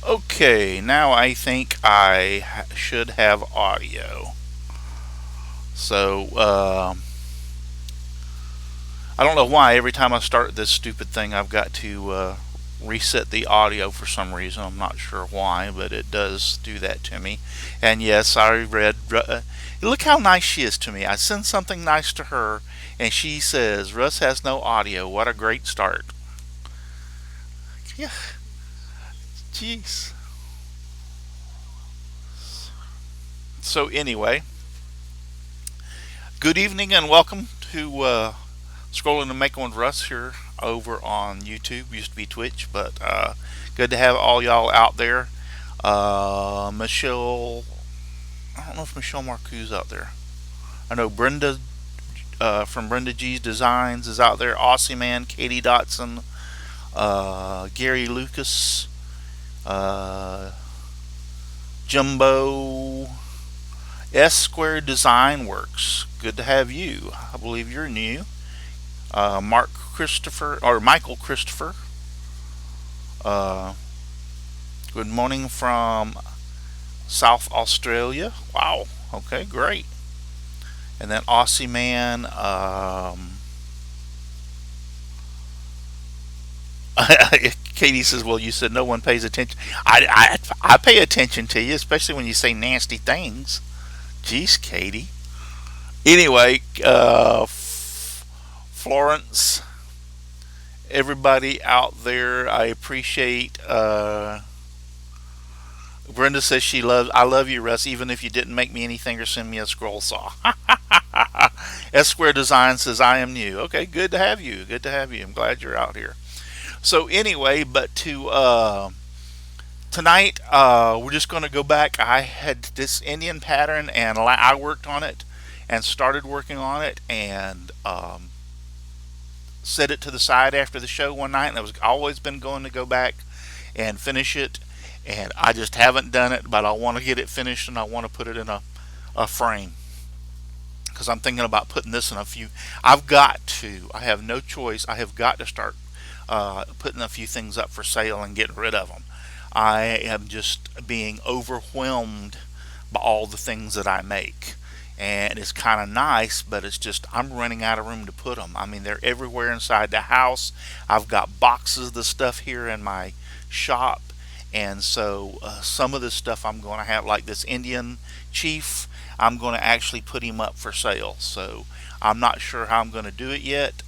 Okay, now I think I should have audio. So, I don't know why every time I start this stupid thing, I've got to reset the audio for some reason. I'm not sure why, but it does do that to me. And yes, I read. Look how nice she is to me. I send something nice to her, and she says, Russ has no audio. What a great start. Yeah, jeez. So, anyway, good evening and welcome to Scrolling and Making with Russ here over on YouTube. Used to be Twitch, but good to have all y'all out there. Michelle, I don't know if Michelle Marcoux's out there. I know Brenda from Brenda G's Designs is out there. Aussie Man, Katie Dotson, Gary Lucas, uh, Jumbo, S Square Design Works. Good to have you. I believe you're new. Mark Christopher or Michael Christopher. Uh, Good morning from South Australia. Wow. Okay, great. And then Aussie Man. Katie says, "Well, you said no one pays attention. I pay attention to you, especially when you say nasty things." Jeez, Katie. Anyway, Florence, everybody out there, I appreciate. Brenda says she loves. I love you, Russ. Even if you didn't make me anything or send me a scroll saw. S Square Design says I am new. Okay, good to have you. Good to have you. I'm glad you're out here. So anyway, but to tonight, we're just going to go back. I had this Indian pattern, and I worked on it and started working on it, and set it to the side after the show one night, and I was always been going to go back and finish it, and I just haven't done it, but I want to get it finished, and I want to put it in a frame because I'm thinking about putting this in a few. I've got to. I have no choice. I have got to start putting a few things up for sale and getting rid of them. I am just being overwhelmed by all the things that I make. And it's kind of nice, but it's just I'm running out of room to put them. I mean, they're everywhere inside the house. I've got boxes of the stuff here in my shop, and so some of this stuff I'm going to have, like this Indian chief. I'm going to actually put him up for sale. So I'm not sure how I'm going to do it yet.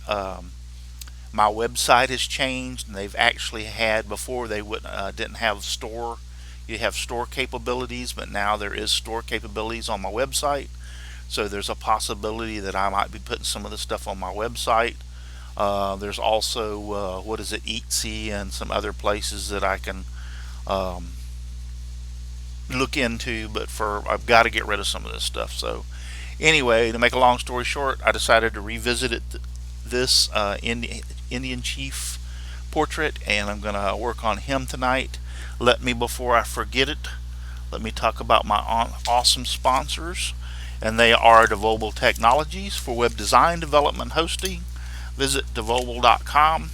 My website has changed, and they've actually had before they would didn't have store. You have store capabilities, but now there is store capabilities on my website. So there's a possibility that I might be putting some of the stuff on my website. There's also what is it, Etsy, and some other places that I can um, look into. But for I've got to get rid of some of this stuff. So anyway, to make a long story short, I decided to revisit this Indian chief portrait, and I'm going to work on him tonight. Let me, before I forget it, let me talk about my awesome sponsors, and they are Devobal Technologies for web design, development, hosting. Visit devobal.com.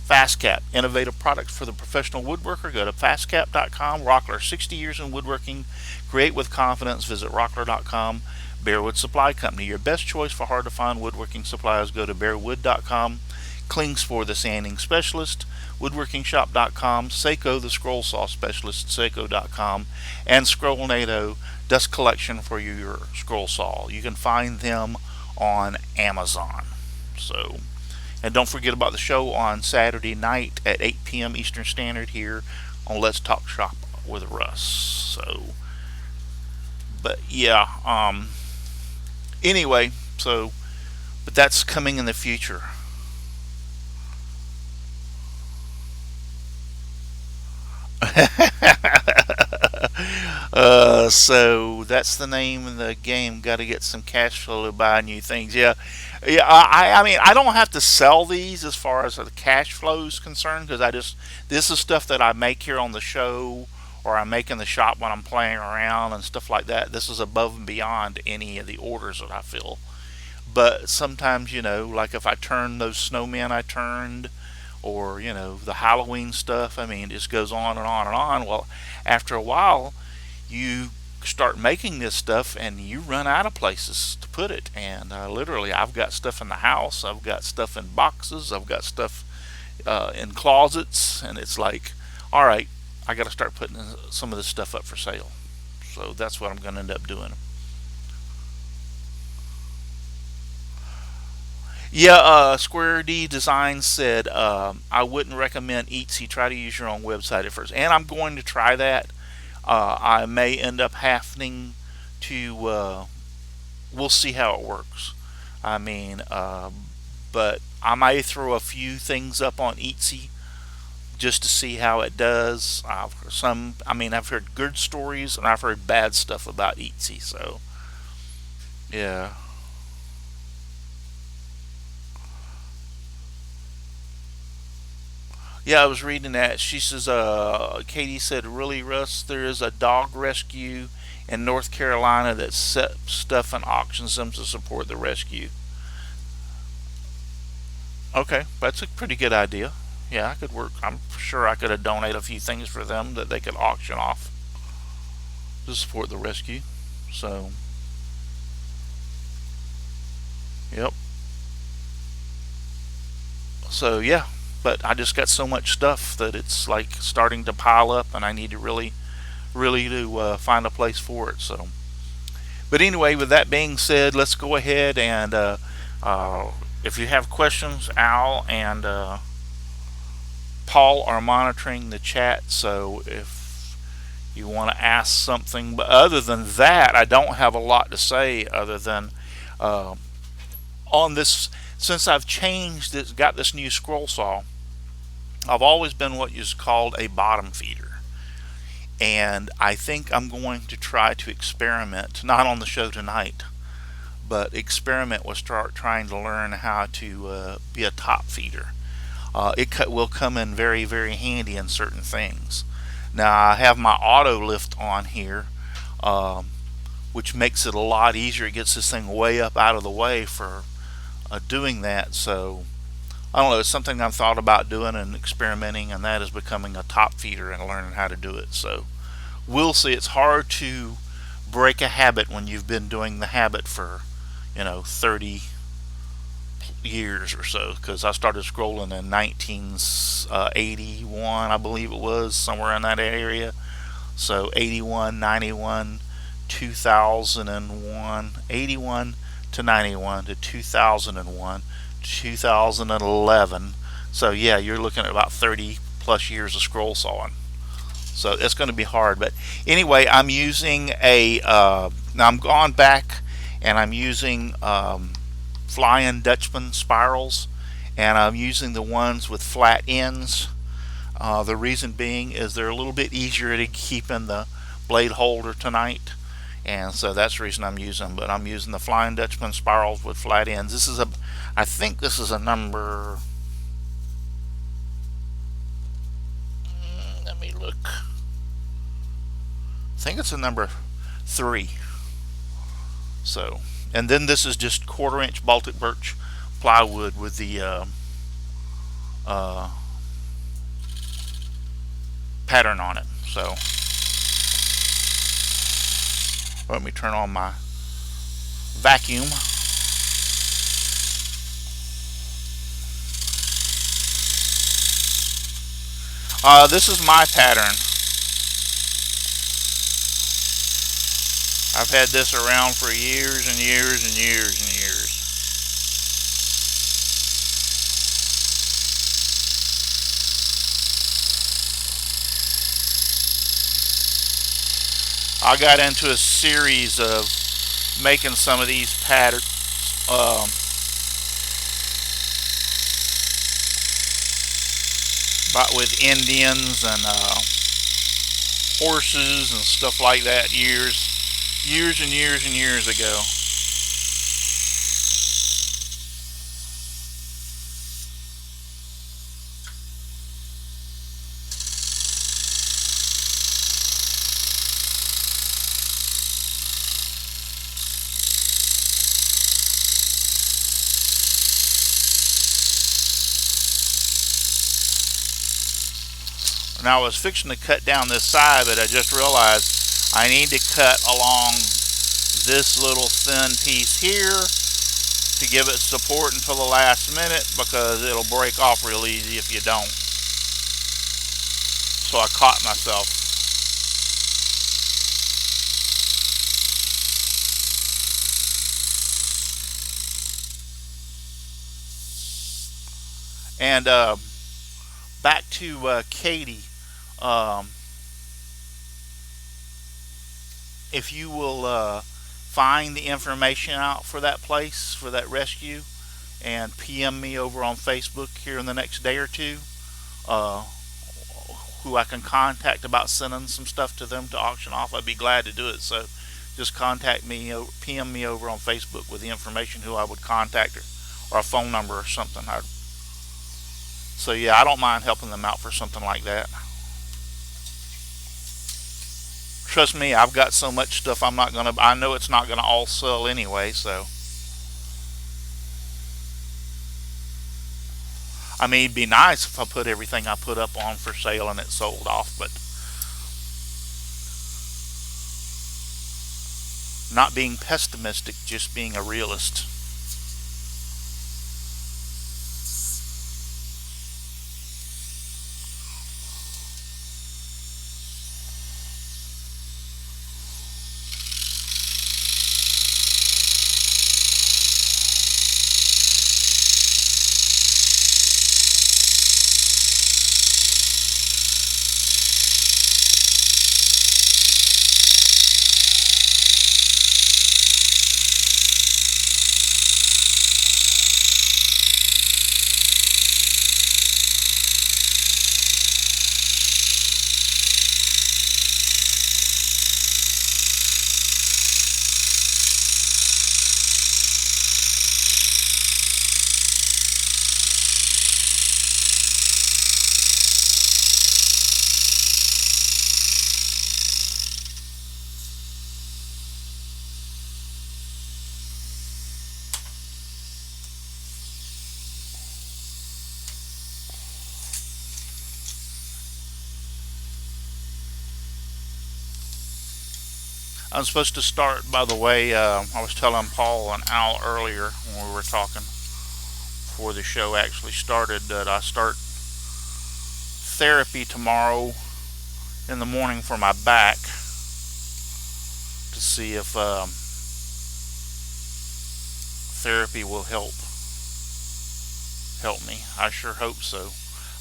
FastCap, innovative products for the professional woodworker. Go to fastcap.com. Rockler, 60 years in woodworking. Create with confidence. Visit rockler.com. Bearwood Supply Company, your best choice for hard to find woodworking supplies. Go to bearwood.com. Klingspor, the sanding specialist. Woodworkingshop.com. Seiko, the scroll saw specialist. Seiko.com. And Scrollnado, dust collection for your scroll saw. You can find them on Amazon. So, and don't forget about the show on Saturday night at 8 p.m. Eastern Standard here on Let's Talk Shop with Russ. So, but yeah, anyway, so, but that's coming in the future. So that's the name of the game. Got to get some cash flow to buy new things. Yeah, yeah. I mean, I don't have to sell these as far as the cash flow is concerned because I just this is stuff that I make here on the show or I make in the shop when I'm playing around and stuff like that. This is above and beyond any of the orders that I fill. But sometimes, like if I turn those snowmen I turned, or the Halloween stuff. I mean, it just goes on and on and on. Well, after a while, you start making this stuff and you run out of places to put it. And literally, I've got stuff in the house, I've got stuff in boxes, I've got stuff in closets, and it's like, all right, I got to start putting some of this stuff up for sale. So that's what I'm going to end up doing. Yeah, Square D Design said I wouldn't recommend Etsy. Try to use your own website at first, and I'm going to try that. I may end up having to. We'll see how it works. I mean, but I may throw a few things up on Etsy just to see how it does. I've heard good stories and I've heard bad stuff about Etsy. So yeah. Yeah, I was reading that. She says, Katie said, really, Russ, there is a dog rescue in North Carolina that set stuff and auctions them to support the rescue. Okay, that's a pretty good idea. Yeah, I could work. I'm sure I could have donated a few things for them that they could auction off to support the rescue. So, yep. So, yeah. But I just got so much stuff that it's like starting to pile up, and I need to really to find a place for it. So, but anyway, with that being said, let's go ahead and uh, if you have questions, Al and Paul are monitoring the chat. So if you want to ask something, but other than that, I don't have a lot to say other than uh, on this. Since I've changed this, got this new scroll saw, I've always been what is called a bottom feeder. And I think I'm going to try to experiment, not on the show tonight, but experiment with start trying to learn how to be a top feeder. It will come in very, very handy in certain things. Now I have my auto lift on here, um, which makes it a lot easier. It gets this thing way up out of the way for doing that. So I don't know. It's something I've thought about doing and experimenting, and that is becoming a top feeder and learning how to do it. So we'll see. It's hard to break a habit when you've been doing the habit for 30 years or so, because I started scrolling in 1981, I believe it was, somewhere in that area. So 81, 91, 2001, 81 to 91 to 2001, 2011. So yeah, you're looking at about 30 plus years of scroll sawing. So it's going to be hard. But anyway, I'm using now I'm gone back and I'm using Flying Dutchman spirals, and I'm using the ones with flat ends. The reason being is they're a little bit easier to keep in the blade holder tonight, and so that's the reason I'm using them. But I'm using the Flying Dutchman spirals with flat ends. I think this is a number. Let me look. I think it's a number 3. So, and then this is just 1/4 inch Baltic birch plywood with the uh, pattern on it. So let me turn on my vacuum. This is my pattern. I've had this around for years and years and years and years. I got into a series of making some of these patterns with Indians and horses and stuff like that years and years and years ago. And I was fixing to cut down this side, but I just realized I need to cut along this little thin piece here to give it support until the last minute, because it'll break off real easy if you don't. So I caught myself. And back to Katie. Um, if you will find the information out for that place, for that rescue, and PM me over on Facebook here in the next day or two, uh, who I can contact about sending some stuff to them to auction off, I'd be glad to do it. So just contact me, PM me over on Facebook with the information who I would contact, or a phone number or something. So yeah, I don't mind helping them out for something like that. Trust me, I've got so much stuff I know it's not gonna all sell anyway, so I mean, it'd be nice if I put everything I put up on for sale and it sold off, but not being pessimistic, just being a realist. I'm supposed to start, by the way. I was telling Paul and Al earlier when we were talking before the show actually started that I start therapy tomorrow in the morning for my back to see if therapy will help me. I sure hope so.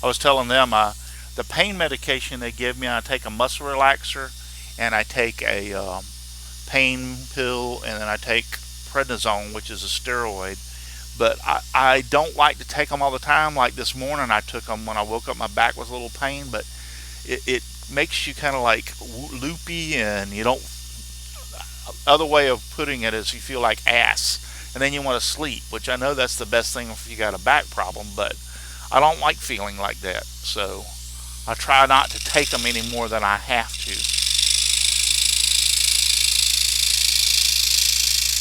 I was telling them the pain medication they give me, I take a muscle relaxer and I take a pain pill, and then I take prednisone, which is a steroid. But I don't like to take them all the time. Like this morning, I took them when I woke up. My back was a little pain, but it makes you kind of like loopy, and you don't. Other way of putting it is you feel like ass, and then you want to sleep, which I know that's the best thing if you got a back problem. But I don't like feeling like that, so I try not to take them any more than I have to.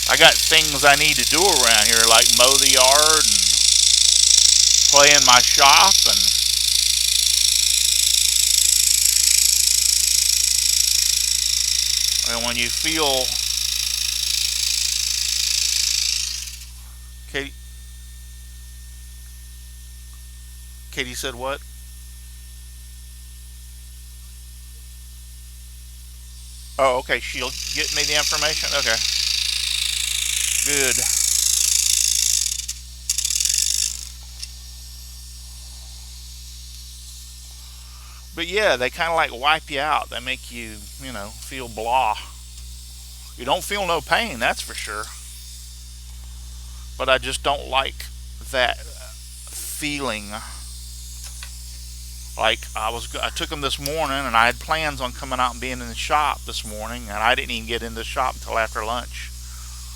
I got things I need to do around here, like mow the yard and play in my shop, and when you feel, Katie, Katie said what? Oh, okay. She'll get me the information. Okay, good. But yeah, they kind of like wipe you out. They make you, feel blah. You don't feel no pain, that's for sure. But I just don't like that feeling. Like I took them this morning, and I had plans on coming out and being in the shop this morning, and I didn't even get in the shop until after lunch,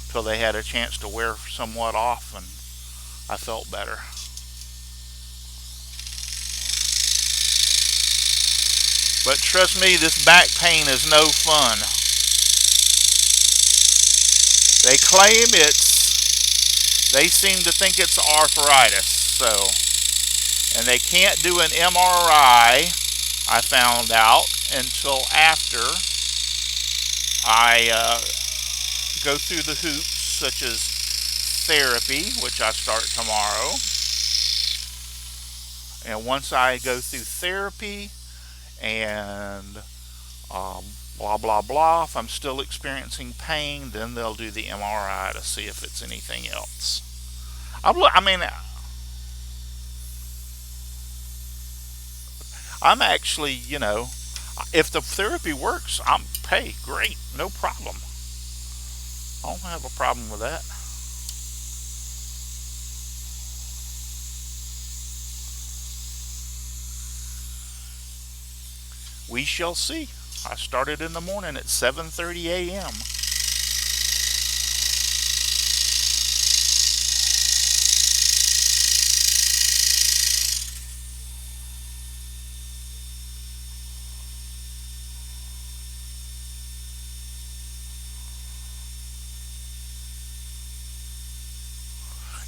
till they had a chance to wear somewhat off, and I felt better. But trust me, this back pain is no fun. They claim they seem to think it's arthritis, so, and they can't do an MRI. I found out until after I go through the hoops, such as therapy, which I start tomorrow. And once I go through therapy and um, blah blah blah, if I'm still experiencing pain, then they'll do the MRI to see if it's anything else. I mean, I'm actually, if the therapy works, I'm hey, great, no problem. I don't have a problem with that. We shall see. I started in the morning at 7:30 a.m.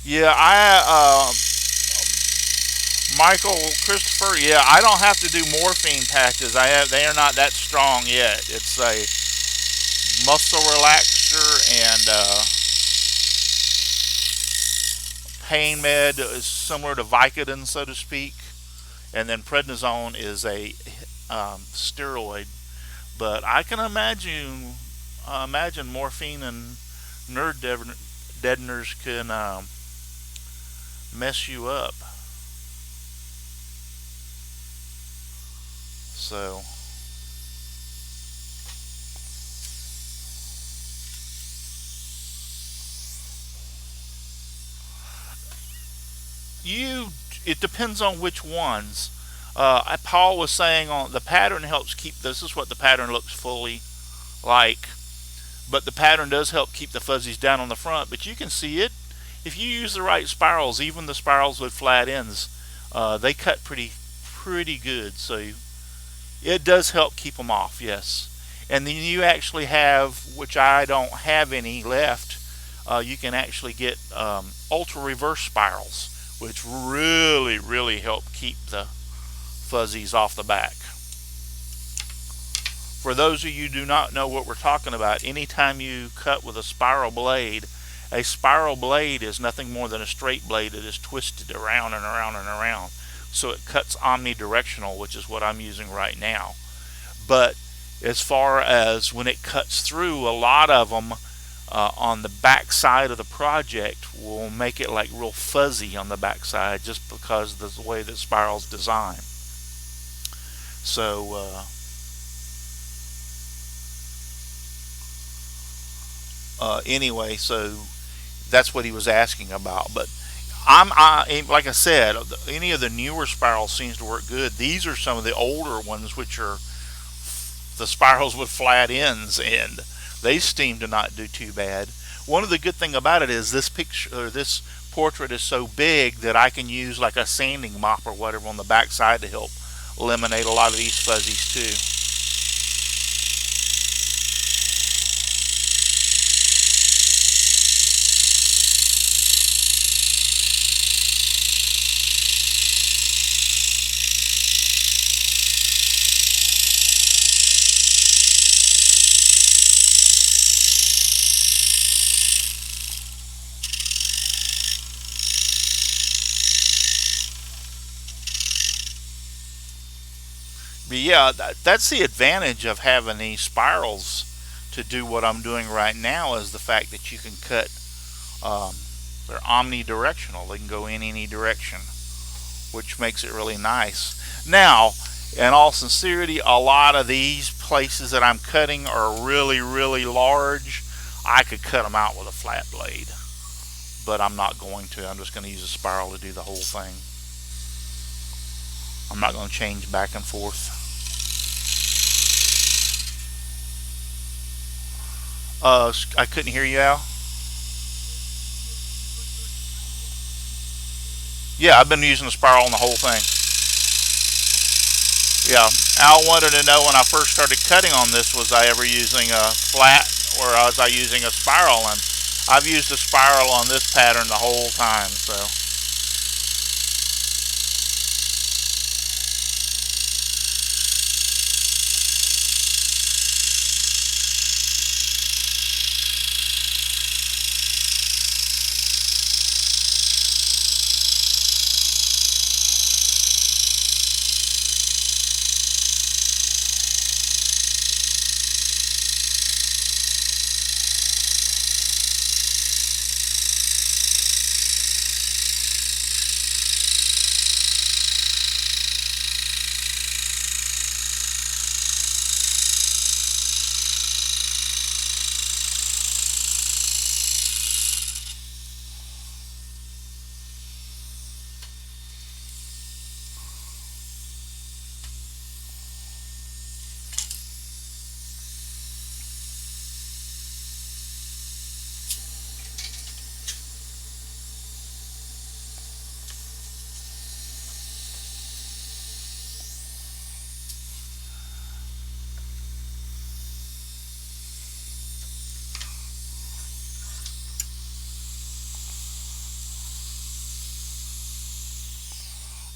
Yeah, Michael Christopher. Yeah, I don't have to do morphine patches. They are not that strong yet. It's a muscle relaxer and pain med is similar to Vicodin, so to speak, and then prednisone is a steroid. But I can imagine morphine and nerve deadeners can mess you up. So you, it depends on which ones. Paul was saying on the pattern helps keep. This is what the pattern looks fully like, but the pattern does help keep the fuzzies down on the front. But you can see it if you use the right spirals. Even the spirals with flat ends, they cut pretty good. So it does help keep them off. Yes, and then you actually have, which I don't have any left. You can actually get ultra reverse spirals, which really help keep the fuzzies off the back. For those of you who do not know what we're talking about, anytime you cut with a spiral blade is nothing more than a straight blade that is twisted around and around and around. So it cuts omnidirectional, which is what I'm using right now. But as far as when it cuts through, a lot of them on the back side of the project will make it like real fuzzy on the back side just because of the way the spiral's designed. So anyway, so that's what he was asking about. But like I said, any of the newer spirals seems to work good. These are some of the older ones, which are the spirals with flat ends, and they seem to not do too bad. One of the good thing about it is this picture, or this portrait, is so big that I can use like a sanding mop or whatever on the back side to help eliminate a lot of these fuzzies too. But yeah, that's the advantage of having these spirals to do what I'm doing right now, is the fact that you can cut. Um, they're omnidirectional. They can go in any direction, which makes it really nice. Now, in all sincerity, a lot of these places that I'm cutting are really large. I could cut them out with a flat blade, but I'm not going to. I'm just going to use a spiral to do the whole thing. I'm not going to change back and forth. I couldn't hear you, Al. Yeah, I've been using a spiral on the whole thing. Yeah, Al wanted to know when I first started cutting on this, was I ever using a flat or was I using a spiral? And I've used a spiral on this pattern the whole time. So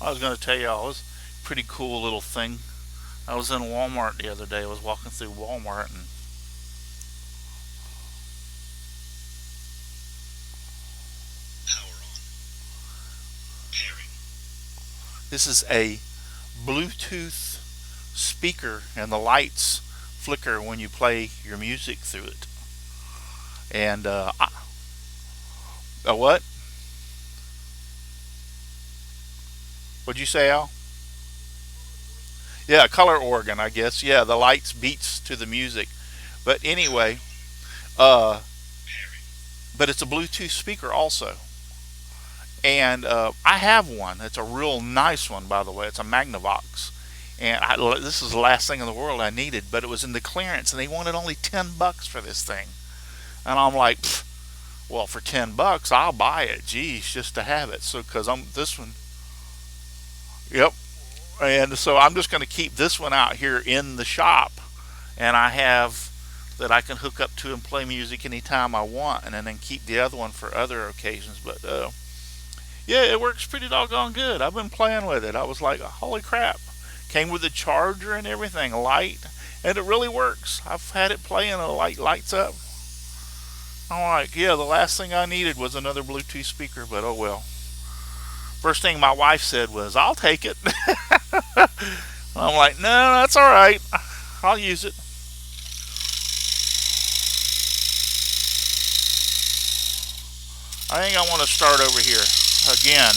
I was going to tell y'all, it was a pretty cool little thing. I was in Walmart the other day. I was walking through Walmart, and this is a Bluetooth speaker, and the lights flicker when you play your music through it. And a what? What'd you say, Al? Yeah, a color organ, I guess. Yeah, the lights beats to the music. But anyway, uh, but it's a Bluetooth speaker also. And I have one. It's a real nice one, by the way. It's a Magnavox, and this is the last thing in the world I needed. But it was in the clearance, and they wanted only $10 for this thing. And I'm like, well, for $10, I'll buy it. Geez, just to have it. So, because I'm this one, yep. And so I'm just going to keep this one out here in the shop, and I have that I can hook up to and play music anytime I want, and then keep the other one for other occasions. But yeah, it works pretty doggone good. I've been playing with it. I was like, holy crap. Came with a charger and everything, light, and it really works. I've had it playing, and the light lights up. I'm like, yeah, the last thing I needed was another Bluetooth speaker, but oh well. First thing my wife said was, I'll take it. I'm like, no, that's all right. I'll use it. I think I want to start over here again.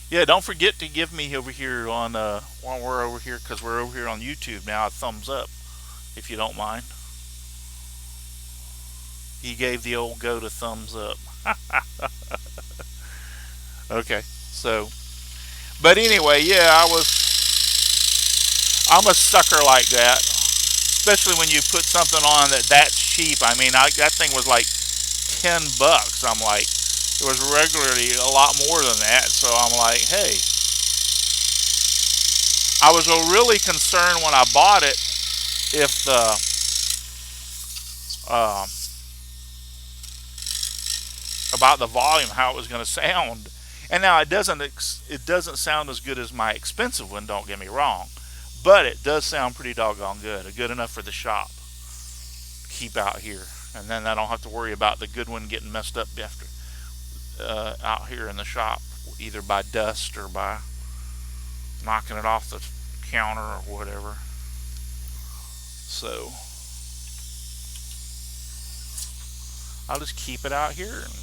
Yeah, don't forget to give me over here on while we're over here, because we're over here on YouTube now, a thumbs up if you don't mind. He gave the old go to thumbs up. Okay, so but anyway, yeah, I'm a sucker like that, especially when you put something on that's cheap. I mean, that thing was like $10. I'm like, it was regularly a lot more than that. So I'm like, hey, I was really concerned when I bought it if the um, about the volume, how it was going to sound. And now it doesn't sound as good as my expensive one. Don't get me wrong, but it does sound pretty doggone good. Good enough for the shop. Keep out here, and then I don't have to worry about the good one getting messed up after out here in the shop, either by dust or by knocking it off the counter or whatever. So I'll just keep it out here and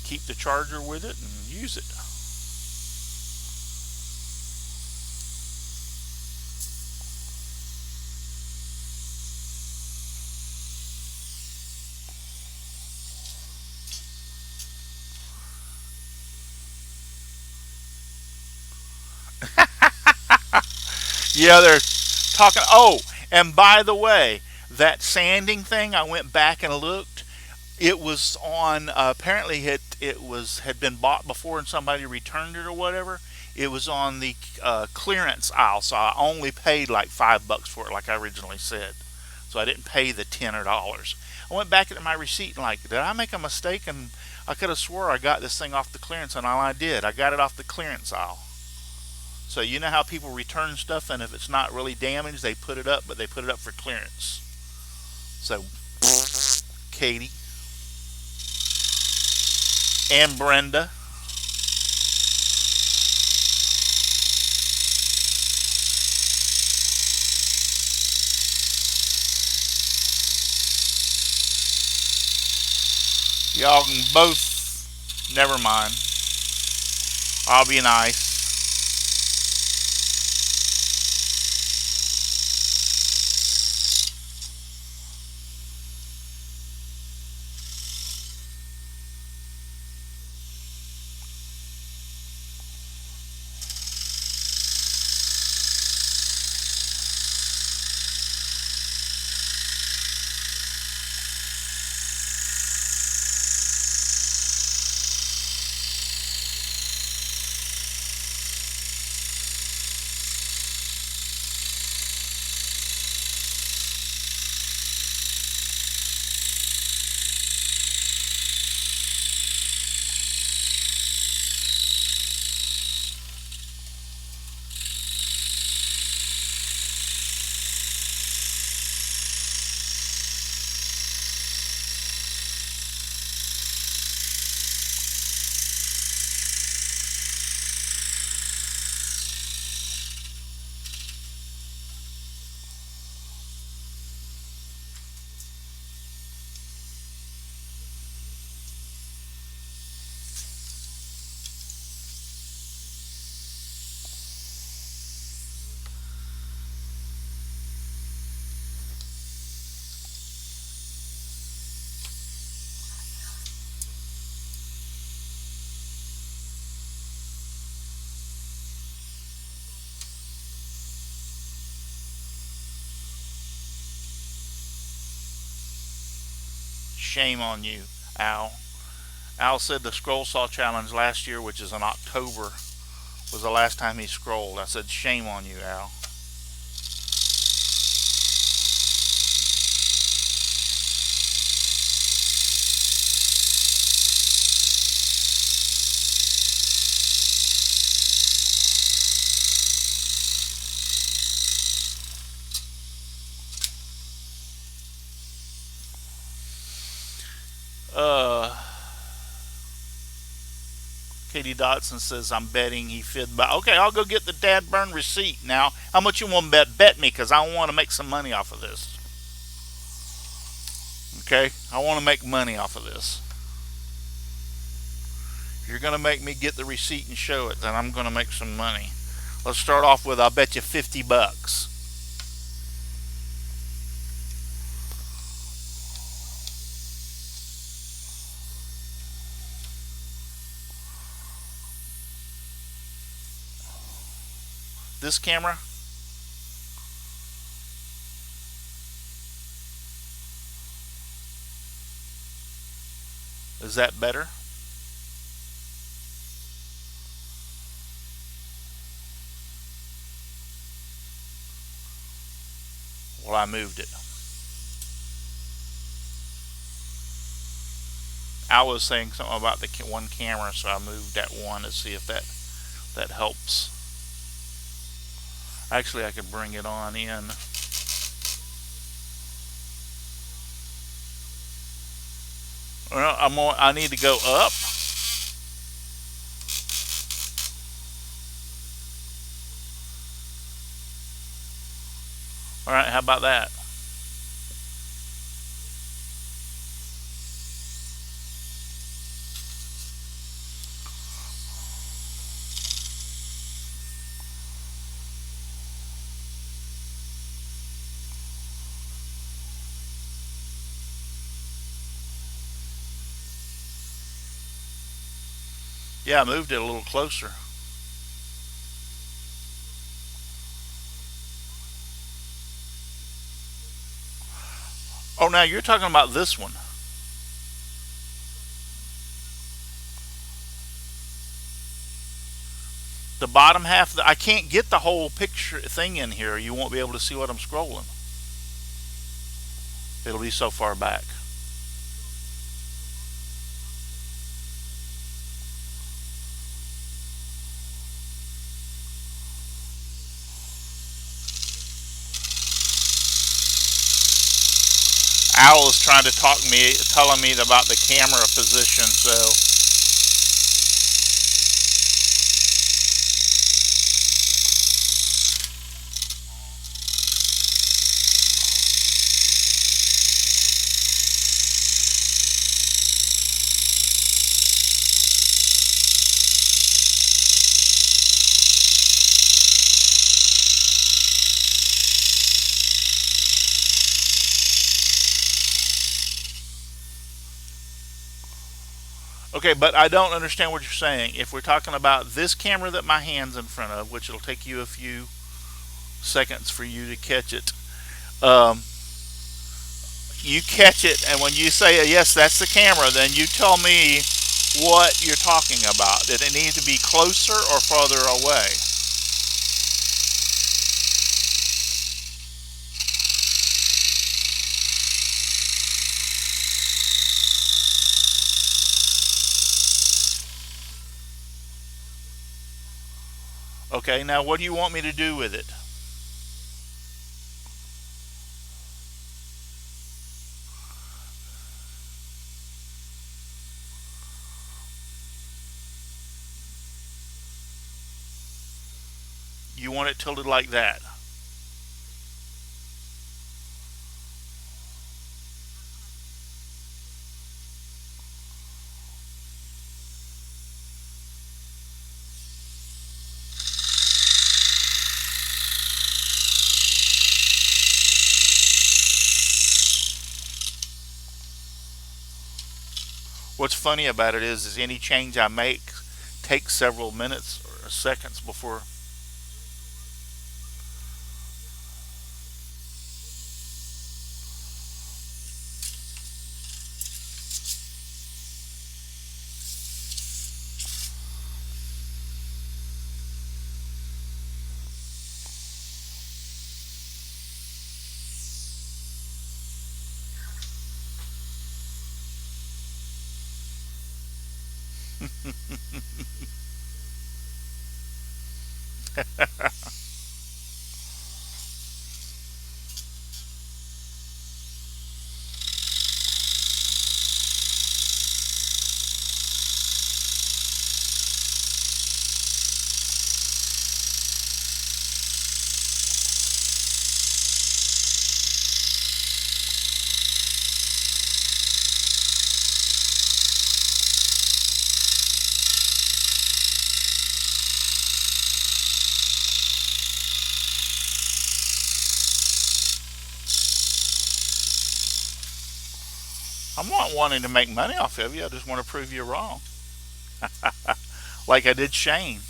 keep the charger with it and use it. Yeah, they're talking. Oh, and by the way, that sanding thing, I went back and looked. It was on. Apparently, it had been bought before, and somebody returned it or whatever. It was on the clearance aisle, so I only paid like $5 for it, like I originally said. So I didn't pay the $10. I went back into my receipt and like, did I make a mistake? And I could have swore I got this thing off the clearance, and all I did, I got it off the clearance aisle. So you know how people return stuff, and if it's not really damaged, they put it up, but they put it up for clearance. So, Katie and Brenda, y'all can both. Never mind. I'll be nice. shame on you, Al. Al said the scroll saw challenge last year, which is in October, was the last time he scrolled. I said, shame on you, Al. Uh, Katie Dotson says, I'm betting he fid by. Okay, I'll go get the dad burn receipt now. How much you want to bet? Bet me, because I want to make some money off of this. Okay? I want to make money off of this. If you're going to make me get the receipt and show it, then I'm going to make some money. Let's start off with, I'll bet you $50. This camera, is that better? Well, I moved it. I was saying something about the one camera, so I moved that one to see if that helps. Actually, I could bring it on in. Well, I need to go up. All right, how about that? Yeah, I moved it a little closer. Oh, now you're talking about this one. The bottom half, I can't get the whole picture thing in here. You won't be able to see what I'm scrolling. It'll be so far back. Owl is trying to talk me, telling me about the camera position, so okay, but I don't understand what you're saying. If we're talking about this camera that my hand's in front of, which it'll take you a few seconds for you to catch it, um, you catch it, and when you say, yes, that's the camera, then you tell me what you're talking about. Did it need to be closer or farther away? Okay, now what do you want me to do with it? You want it tilted like that. What's funny about it is any change I make takes several minutes or seconds before. I'm not wanting to make money off of you. I just want to prove you wrong. Like I did Shane.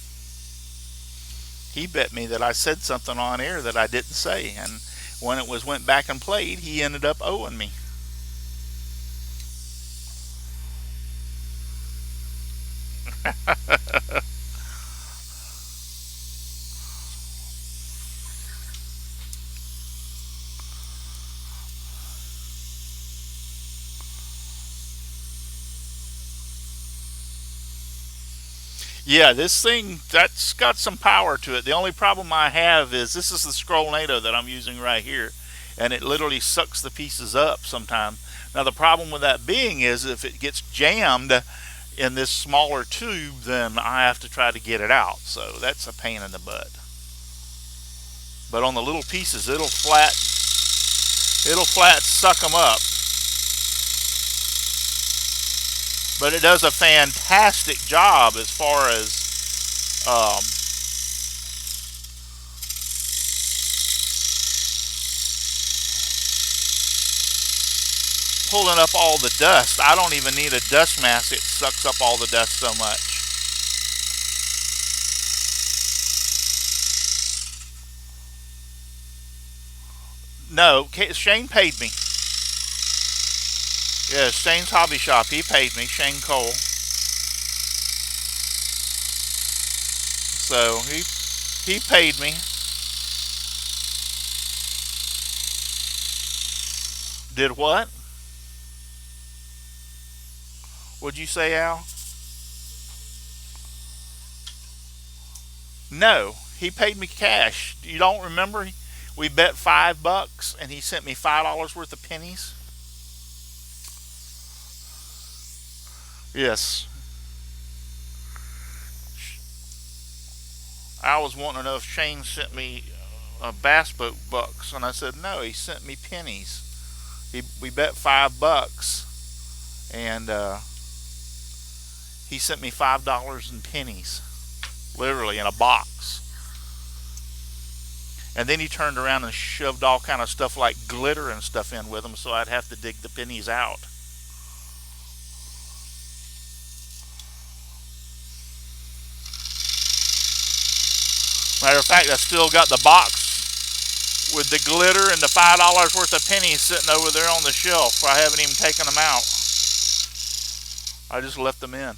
He bet me that I said something on air that I didn't say, and when it was went back and played, he ended up owing me. Yeah, this thing that's got some power to it. The only problem I have is this is the Scrollnado that I'm using right here, and it literally sucks the pieces up sometime. Now the problem with that being is if it gets jammed in this smaller tube, then I have to try to get it out. So that's a pain in the butt. But on the little pieces, it'll flat suck them up. But it does a fantastic job as far as pulling up all the dust. I don't even need a dust mask. It sucks up all the dust so much. No, Shane paid me. Yeah, Shane's Hobby Shop. He paid me. Shane Cole. So he paid me. Did what? What'd you say, Al? No, he paid me cash. You don't remember? We bet $5, and he sent me $5 worth of pennies. Yes, I was wanting to know if Shane sent me a bass boat bucks, and I said no. He sent me pennies. We bet $5, and he sent me $5 in pennies, literally in a box. And then he turned around and shoved all kind of stuff like glitter and stuff in with them, so I'd have to dig the pennies out. Matter of fact, I still got the box with the glitter and the $5 worth of pennies sitting over there on the shelf. I haven't even taken them out. I just left them in.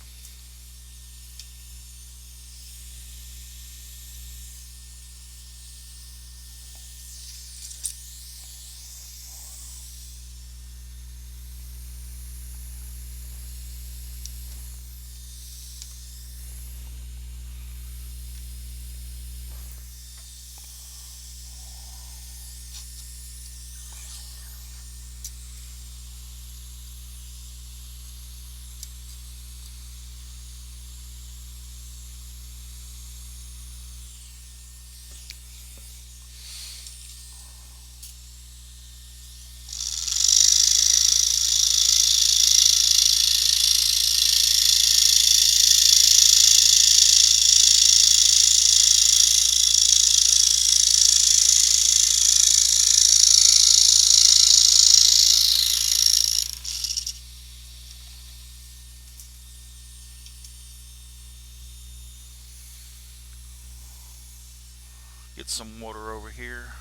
Get some water over here.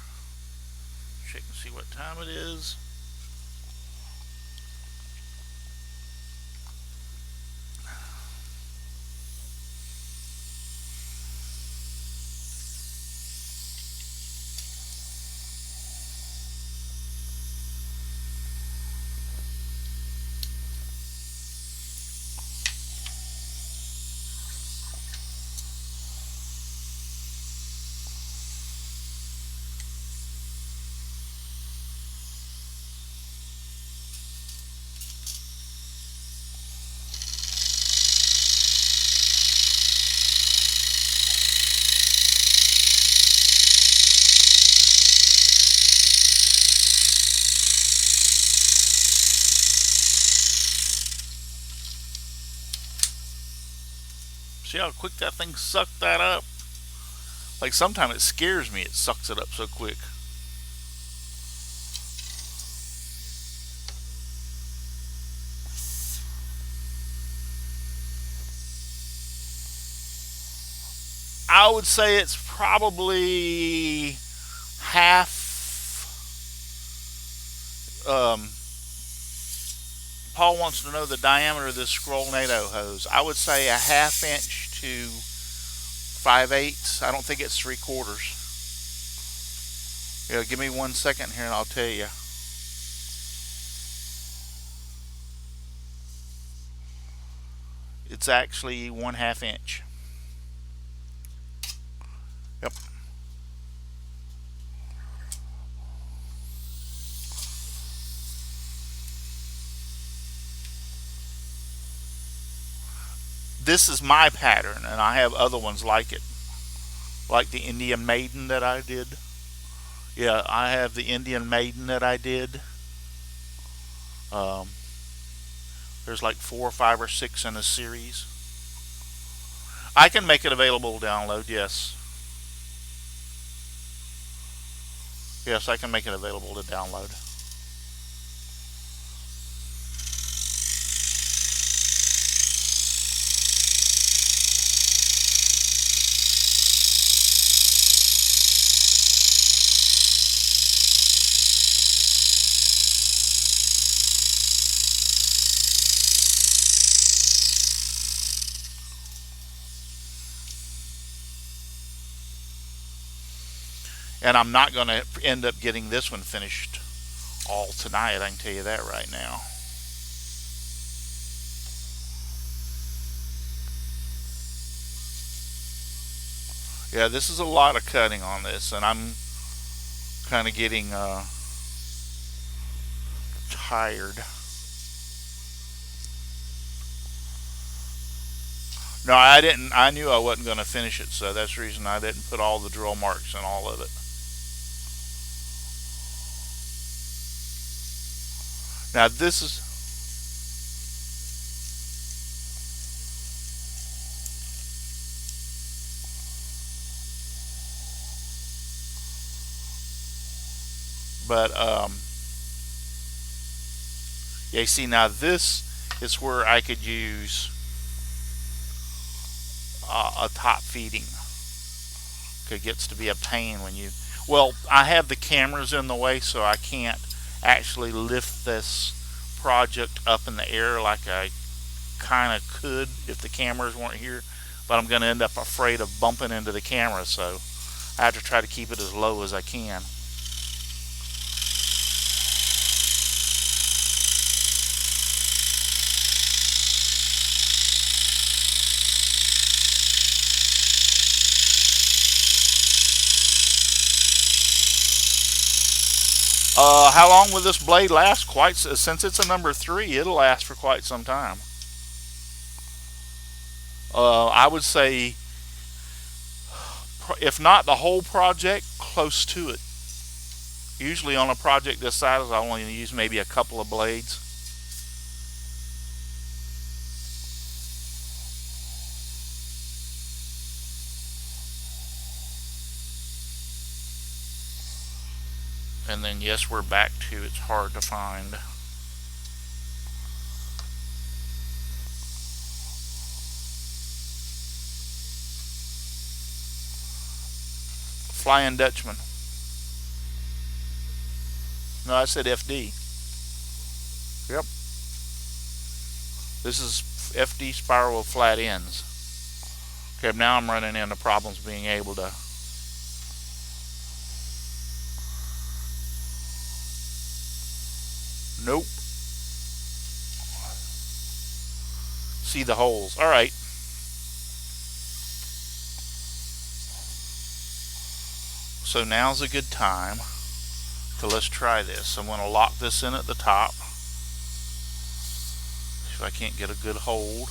Check and see what time it is. See how quick that thing sucked that up? Like sometimes it scares me, it sucks it up so quick. I would say it's probably half. Um, Paul wants to know the diameter of this Scrollnado hose. I would say a half inch to 5/8. I don't think it's 3/4. Yeah, give me 1 second here and I'll tell you. It's actually 1/2 inch. Yep. This is my pattern, and I have other ones like it, like the Indian Maiden that I did. Yeah, I have the Indian Maiden that I did. Um, there's like 4 or 5 or 6 in a series. I can make it available to download. Yes, yes, I can make it available to download. And I'm not going to end up getting this one finished all tonight. I can tell you that right now. Yeah, this is a lot of cutting on this, and I'm kind of getting tired. No, I didn't. I knew I wasn't going to finish it, so that's the reason I didn't put all the drill marks in all of it. Now this is, but yeah. See, now this is where I could use a top feeding. It gets to be a pain when you. Well, I have the cameras in the way, so I can't actually lift this project up in the air like I kind of could if the cameras weren't here. But I'm going to end up afraid of bumping into the camera, so I have to try to keep it as low as I can. How long will this blade last? Since it's a number 3, it'll last for quite some time. I would say, if not the whole project, close to it. Usually on a project this size, I only use maybe a couple of blades. And then yes, we're back to it's hard to find. Flying Dutchman. No, I said FD. Yep. This is FD spiral with flat ends. Okay, now I'm running into problems being able to. Nope. See the holes. Alright. So now's a good time to let's try this. I'm going to lock this in at the top. See if I can't get a good hold.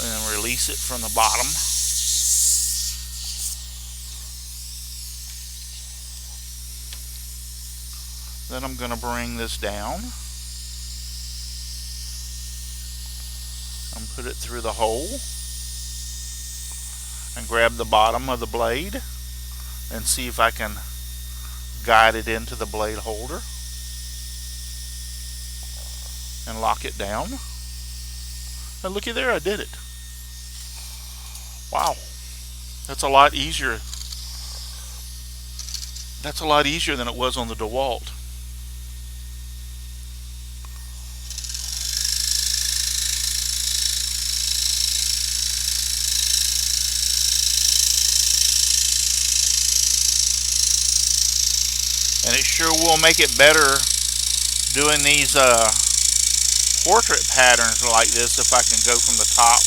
And then release it from the bottom. Then I'm going to bring this down. and put it through the hole and grab the bottom of the blade and see if I can guide it into the blade holder and lock it down. And looky there, I did it. Wow, that's a lot easier. That's a lot easier than it was on the DeWalt. And it sure will make it better doing these portrait patterns like this if I can go from the top.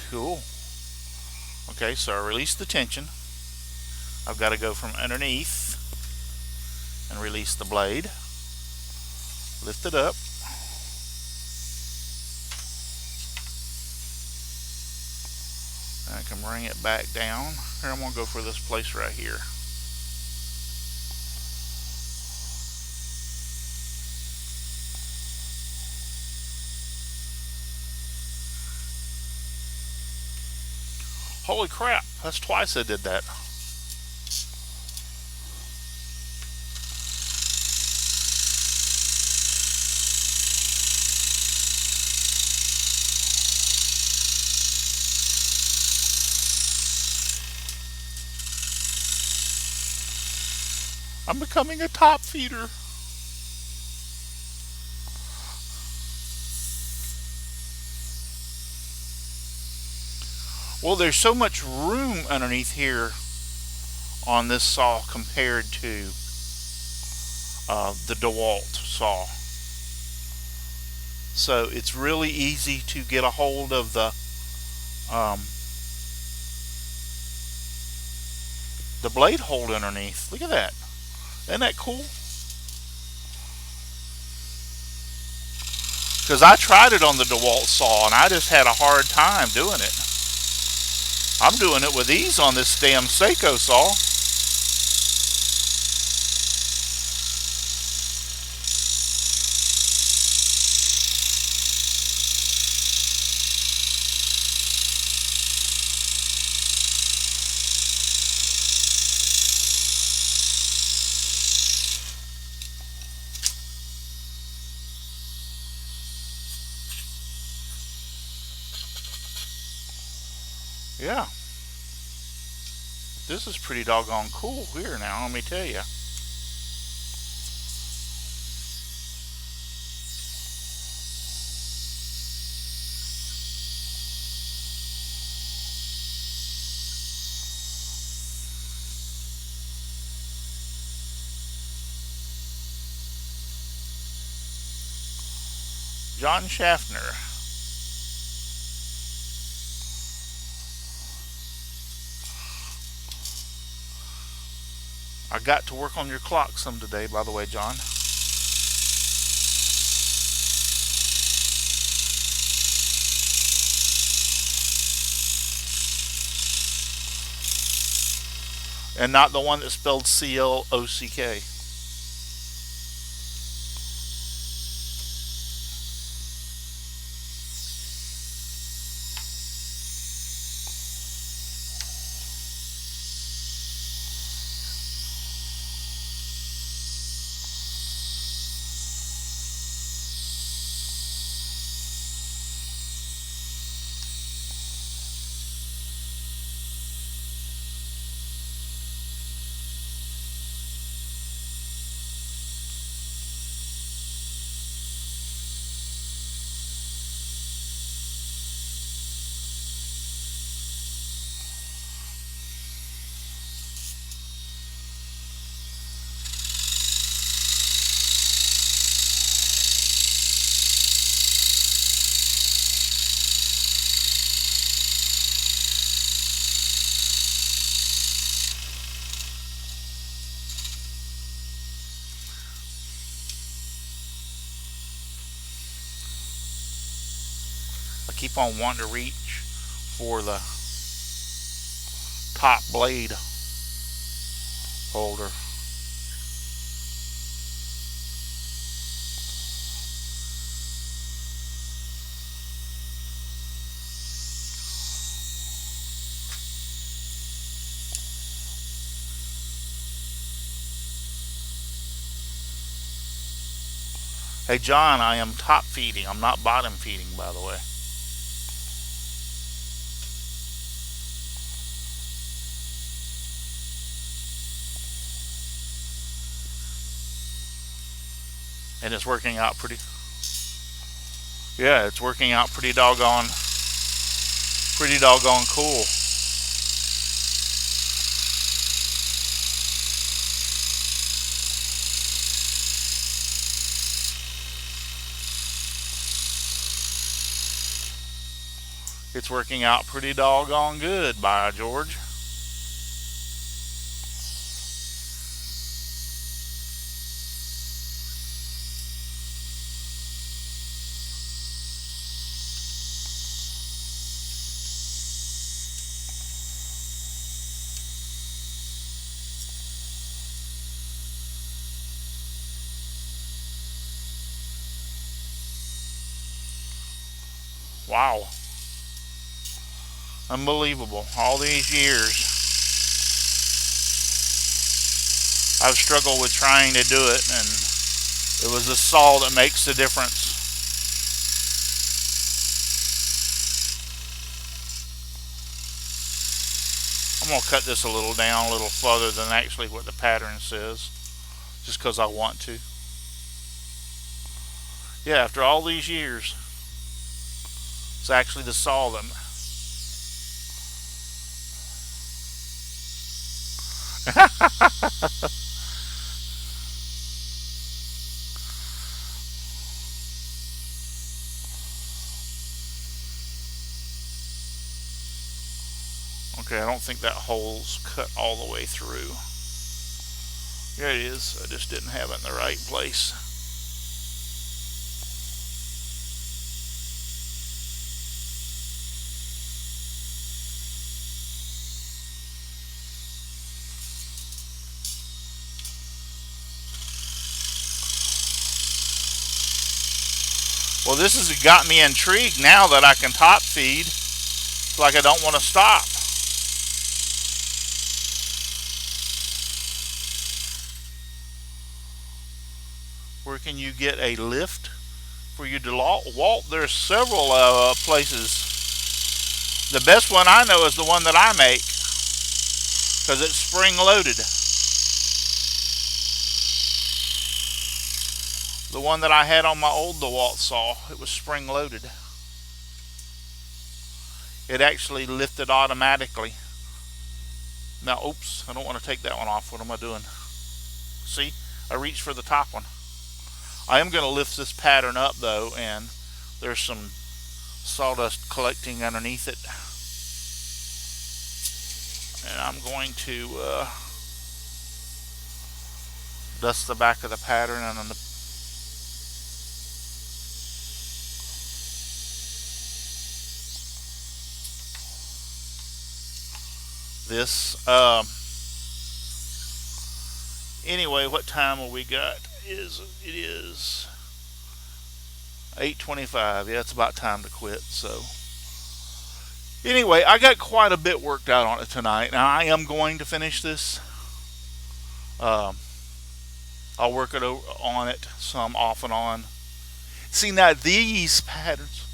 Cool. Okay, so I release the tension. I've got to go from underneath and release the blade. Lift it up. And I can bring it back down. Here, I'm going to go for this place right here. Holy crap, that's twice I did that. I'm becoming a top feeder. Well, there's so much room underneath here on this saw compared to the DeWalt saw. So it's really easy to get a hold of the blade hold underneath. Look at that. Isn't that cool? Because I tried it on the DeWalt saw and I just had a hard time doing it. I'm doing it with ease on this damn Seiko saw. Yeah. This is pretty doggone cool here now, let me tell you. John Schaffner. I got to work on your clock some today, by the way, John. And not the one that spelled C-L-O-C-K. keep on wanting to reach for the top blade holder. Hey John, I am top feeding. I'm not bottom feeding, by the way. And it's working out yeah, it's working out pretty doggone cool. It's working out pretty doggone good, by George. Wow. Unbelievable. All these years I've struggled with trying to do it, and it was the saw that makes the difference. I'm going to cut this a little down, a little further than actually what the pattern says, just because I want to. Yeah, after all these years, it's actually the saw that... Okay, I don't think that hole's cut all the way through. There it is. I just didn't have it in the right place. Well, this has got me intrigued now that I can top feed. It's like I don't want to stop. Where can you get a lift for you to vault? There's several places. The best one I know is the one that I make, because it's spring loaded. The one that I had on my old DeWalt saw, it was spring loaded. It actually lifted automatically. Now, oops, I don't want to take that one off. What am I doing? See, I reached for the top one. I am going to lift this pattern up though, and there's some sawdust collecting underneath it. And I'm going to dust the back of the pattern and on the this. Anyway, what time have we got? It is 8:25. Yeah, it's about time to quit. So anyway, I got quite a bit worked out on it tonight. Now I am going to finish this. I'll work on it some off and on. See, now these patterns.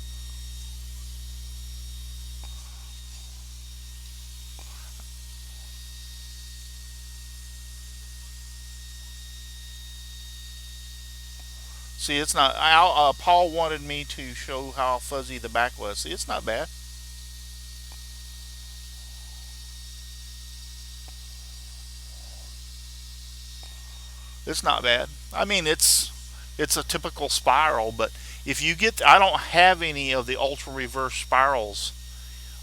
See, it's not. Paul wanted me to show how fuzzy the back was. See, it's not bad. It's not bad. I mean, it's a typical spiral, but if you get, I don't have any of the ultra reverse spirals.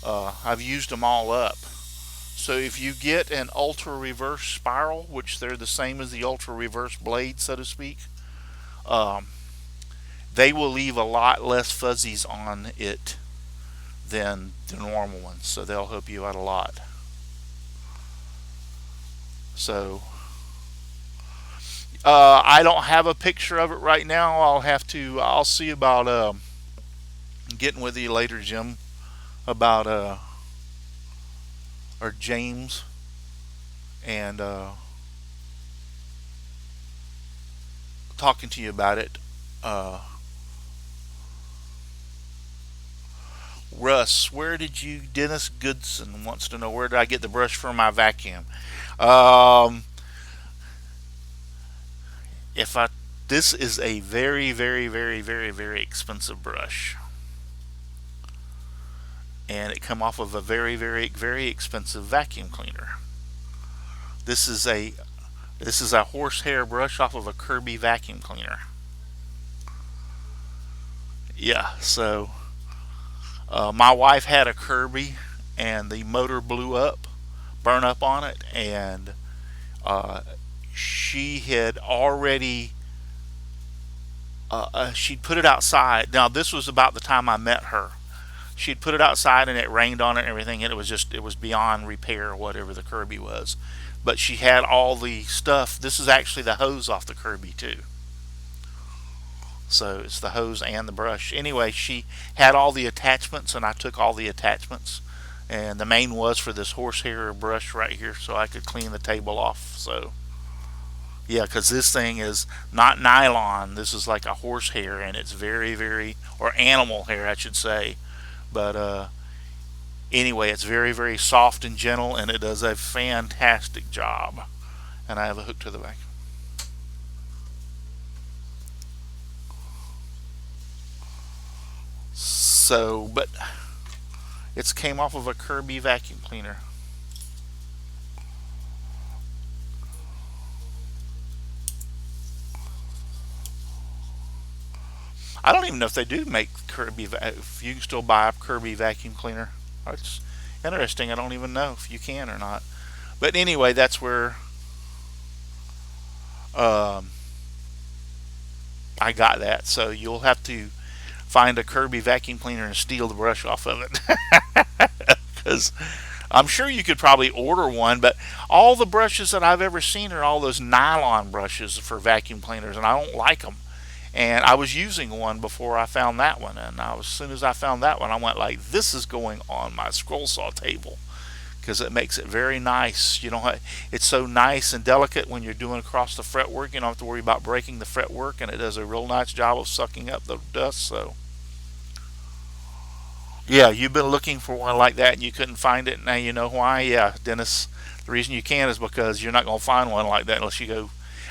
I've used them all up. So if you get an ultra reverse spiral, which they're the same as the ultra reverse blade, so to speak, um, they will leave a lot less fuzzies on it than the normal ones, so they'll help you out a lot. So I don't have a picture of it right now. I'll see about getting with you later, Jim, about or James, and talking to you about it. Uh, Russ, where did you? Dennis Goodson wants to know, where did I get the brush for my vacuum? Um, if I This is a very, very, very, very, very expensive brush, and it come off of a very, very, very expensive vacuum cleaner. This is a this is a horsehair brush off of a Kirby vacuum cleaner. Yeah, so my wife had a Kirby, and the motor blew up, burn up on it, and uh, she had already she'd put it outside. Now this was about the time I met her. She'd put it outside, and it rained on it and everything, and it was beyond repair, whatever the Kirby was. But she had all the stuff. This is actually the hose off the Kirby too. So it's the hose and the brush. Anyway, she had all the attachments, and I took all the attachments. And the main was for this horsehair brush right here, so I could clean the table off. So yeah, because this thing is not nylon. This is like a horsehair, and it's very, very, or animal hair, I should say. But anyway, it's very, very soft and gentle, and it does a fantastic job. And I have a hook to the back. So, but it's came off of a Kirby vacuum cleaner. I don't even know if they do make Kirby. If you can still buy a Kirby vacuum cleaner, it's interesting. I don't even know if you can or not. But anyway, that's where um, I got that. So you'll have to find a Kirby vacuum cleaner and steal the brush off of it, because I'm sure you could probably order one. But all the brushes that I've ever seen are all those nylon brushes for vacuum cleaners, and I don't like them. And I was using one before I found that one, and as soon as I found that one, I went like, "This is going on my scroll saw table," because it makes it very nice. It's so nice and delicate when you're doing across the fretwork. You don't have to worry about breaking the fretwork, and it does a real nice job of sucking up the dust. So yeah, you've been looking for one like that, and you couldn't find it. Now you know why. Yeah, Dennis. The reason you can't is because you're not going to find one like that unless you go.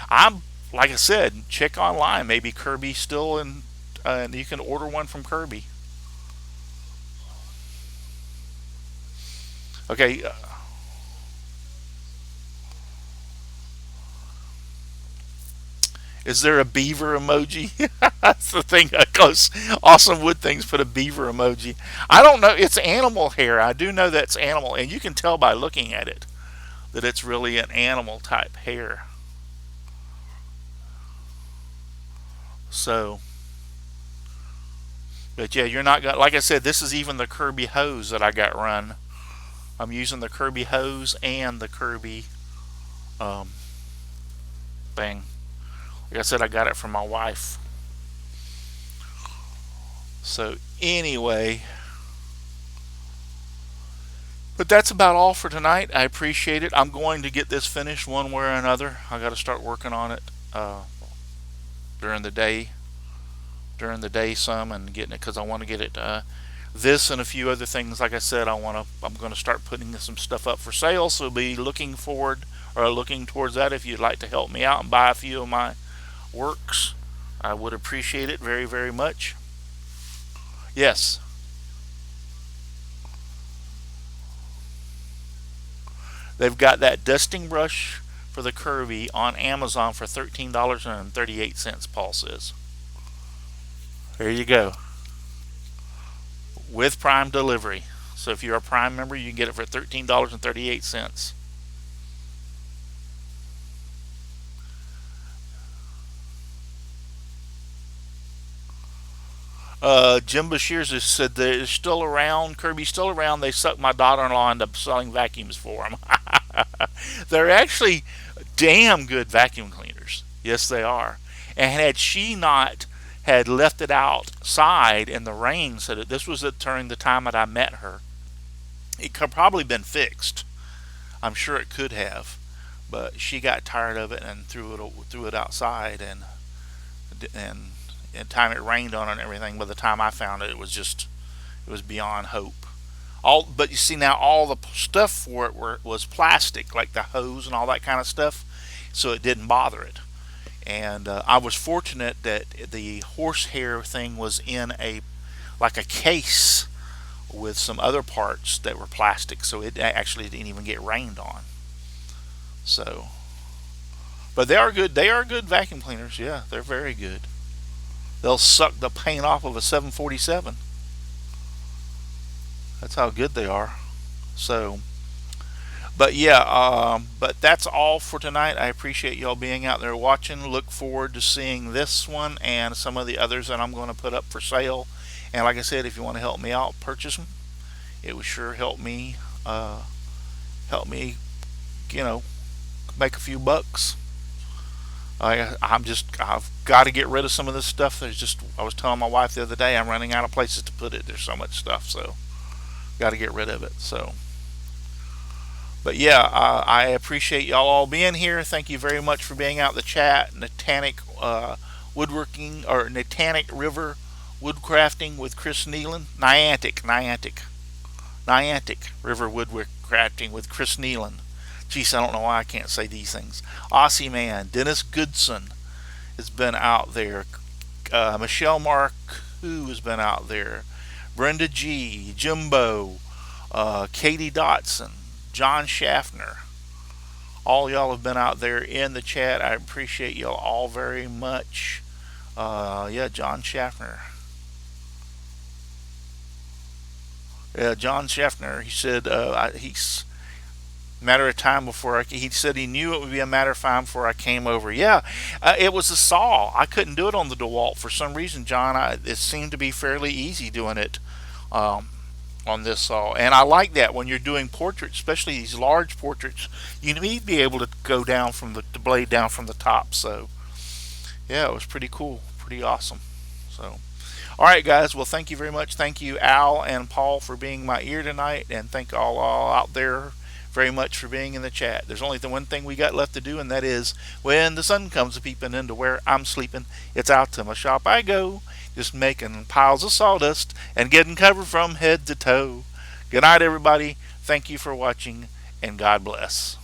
I'm Like I said, check online. Maybe Kirby still, and you can order one from Kirby. Okay, is there a beaver emoji? That's the thing. Because Awesome Wood Things put a beaver emoji. I don't know. It's animal hair. I do know that's animal, and you can tell by looking at it that it's really an animal type hair. So, but yeah, you're not gonna. Like I said, this is even the Kirby hose that I got run. I'm using the Kirby hose and the Kirby um, thing. Like I said, I got it from my wife. So anyway, but that's about all for tonight. I appreciate it. I'm going to get this finished one way or another. I got to start working on it during the day, some, and getting it, because I want to get it. This and a few other things. Like I said, I'm going to start putting some stuff up for sale. So be looking forward, or looking towards that. If you'd like to help me out and buy a few of my works, I would appreciate it very, very much. Yes, they've got that dusting brush for the Kirby on Amazon for $13.38. Paul says. There you go, with Prime delivery. So if you're a Prime member, you can get it for $13.38. Jim Bashir has said they're still around. Kirby's still around. They sucked my daughter-in-law into selling vacuums for him. They're actually damn good vacuum cleaners. Yes, they are. And had she not had left it outside in the rain, so that this was during the time that I met her, it could probably been fixed. I'm sure it could have, but she got tired of it and threw it outside, and the time it rained on it and everything. By the time I found it, it was beyond hope. But you see now, all the stuff for it was plastic, like the hose and all that kind of stuff, so it didn't bother it. And I was fortunate that the horsehair thing was in a case with some other parts that were plastic, so it actually didn't even get rained on. So, but they are good. They are good vacuum cleaners. Yeah, they're very good. They'll suck the paint off of a 747. That's how good they are. So, but yeah, but that's all for tonight. I appreciate y'all being out there watching. Look forward to seeing this one and some of the others that I'm going to put up for sale. And like I said, if you want to help me out, purchase them. It would sure help me, you know, make a few bucks. I've got to get rid of some of this stuff. I was telling my wife the other day, I'm running out of places to put it. There's so much stuff, so got to get rid of it. So, but yeah, I appreciate y'all all being here. Thank you very much for being out in the chat. Natanic woodworking or Natanic River woodcrafting with Chris Nealon. Niantic River woodcrafting with Chris Nealon. Geez, I don't know why I can't say these things. Aussie Man, Dennis Goodson has been out there. Michelle Marcoux has been out there. Brenda G, Jimbo, Katie Dotson, John Schaffner. All y'all have been out there in the chat. I appreciate y'all all very much. Yeah, John Schaffner. Yeah, John Schaffner. He said he's matter of time before he said he knew it would be a matter of time before I came over. Yeah, it was a saw. I couldn't do it on the DeWalt for some reason, John. It seemed to be fairly easy doing it on this saw, and I like that when you're doing portraits, especially these large portraits. You need to be able to go down from the blade down from the top. So yeah, it was pretty cool, pretty awesome. So. All right, guys. Well, thank you very much. Thank you, Al and Paul, for being my ear tonight, and thank all out there very much for being in the chat. There's only the one thing we got left to do, and that is when the sun comes a peeping into where I'm sleeping, it's out to my shop I go, just making piles of sawdust and getting covered from head to toe. Good night, everybody. Thank you for watching, and God bless.